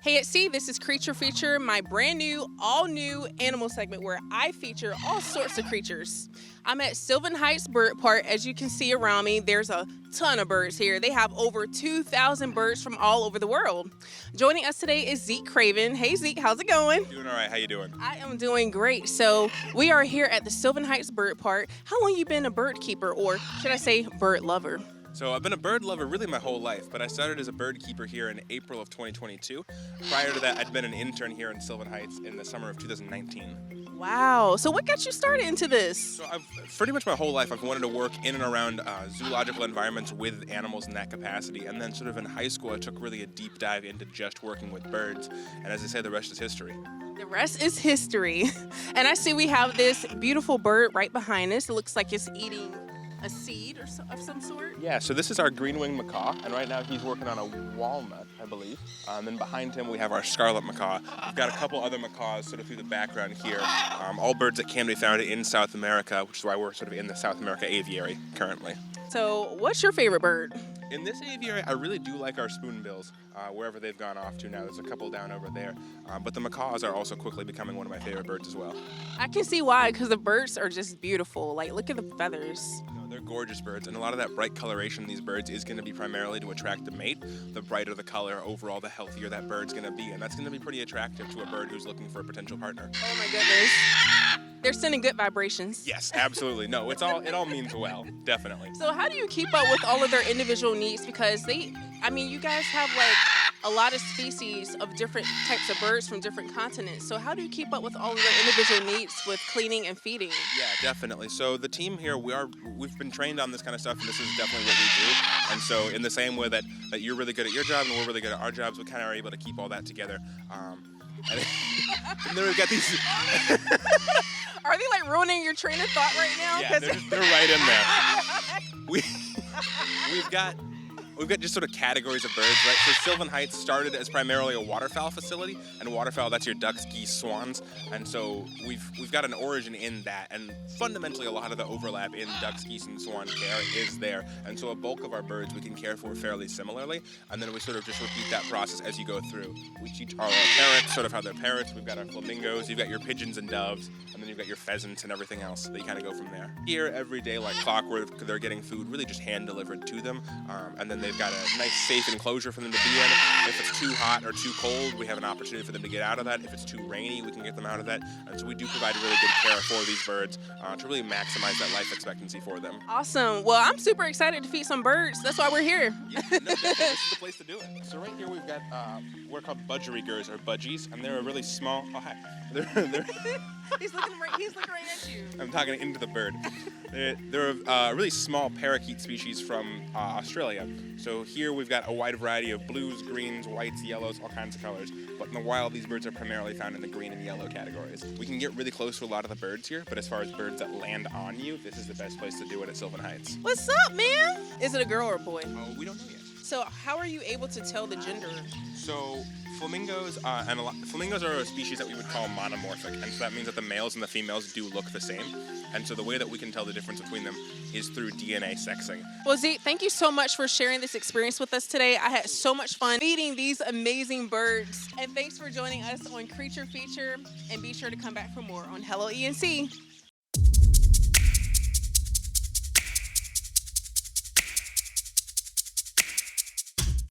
Hey, at Sea, this is Creature Feature, my brand new, all new animal segment where I feature all sorts of creatures. I'm at Sylvan Heights Bird Park. As you can see around me, there's a ton of birds here. They have over 2,000 birds from all over the world. Joining us today is Zeek Craven. Hey, Zeke, how's it going? Doing all right. How you doing? I am doing great. So we are here at the Sylvan Heights Bird Park. How long you been a bird keeper, or should I say bird lover? So I've been a bird lover really my whole life, but I started as a bird keeper here in April of 2022. Prior to that, I'd been an intern here in Sylvan Heights in the summer of 2019. Wow. So what got you started into this? So I've pretty much my whole life I've wanted to work in and around zoological environments with animals in that capacity. And then sort of in high school, I took really a deep dive into just working with birds. And as I say, the rest is history. The rest is history. And I see we have this beautiful bird right behind us. It looks like it's eating a seed of some sort. Yeah, so this is our green-winged macaw, and right now he's working on a walnut, I believe. Then behind him we have our scarlet macaw. We've got a couple other macaws sort of through the background here. All birds that can be found in South America, which is why we're sort of in the South America aviary currently. So what's your favorite bird? In this aviary, I really do like our spoonbills, wherever they've gone off to now. There's a couple down over there. But the macaws are also quickly becoming one of my favorite birds as well. I can see why, because the birds are just beautiful. Like, look at the feathers. They're gorgeous birds, and a lot of that bright coloration in these birds is going to be primarily to attract the mate. The brighter the color, overall, the healthier that bird's going to be, and that's going to be pretty attractive to a bird who's looking for a potential partner. Oh my goodness. They're sending good vibrations. Yes, absolutely. No, it all means well, definitely. So how do you keep up with all of their individual needs? Because you guys have like a lot of species of different types of birds from different continents. So how do you keep up with all of their individual needs with cleaning and feeding? Yeah, definitely. So the team here, we've been trained on this kind of stuff, and this is definitely what we do. And so in the same way that you're really good at your job and we're really good at our jobs, we kind of are able to keep all that together. And then we've got these. Are they like ruining your train of thought right now? Yeah, they're right in there. We've got just sort of categories of birds, right? So Sylvan Heights started as primarily a waterfowl facility, and waterfowl, that's your ducks, geese, swans, and so we've got an origin in that, and fundamentally a lot of the overlap in ducks, geese, and swan care is there, and so a bulk of our birds we can care for fairly similarly, and then we sort of just repeat that process as you go through. We teach our parrots sort of how they're parrots, we've got our flamingos, you've got your pigeons and doves, and then you've got your pheasants and everything else that you kind of go from there. Here, every day, like clockwork, they're getting food really just hand-delivered to them, and then they've got a nice safe enclosure for them to be in. If it's too hot or too cold, we have an opportunity for them to get out of that. If it's too rainy, we can get them out of that. And so we do provide really good care for these birds to really maximize that life expectancy for them. Awesome. Well, I'm super excited to feed some birds. That's why we're here. Yeah, no, definitely. This is the place to do it. So right here we've got we're called budgerigers or budgies, and they're a really small. Oh hi. They're He's looking right at you. I'm talking into the bird. They're a really small parakeet species from Australia. So here we've got a wide variety of blues, greens, whites, yellows, all kinds of colors. But in the wild, these birds are primarily found in the green and yellow categories. We can get really close to a lot of the birds here, but as far as birds that land on you, this is the best place to do it at Sylvan Heights. What's up, man? Is it a girl or a boy? Oh, we don't know yet. So how are you able to tell the gender? So flamingos flamingos are a species that we would call monomorphic, and so that means that the males and the females do look the same. And so the way that we can tell the difference between them is through DNA sexing. Well, Zeke, thank you so much for sharing this experience with us today. I had so much fun feeding these amazing birds. And thanks for joining us on Creature Feature. And be sure to come back for more on Hello ENC.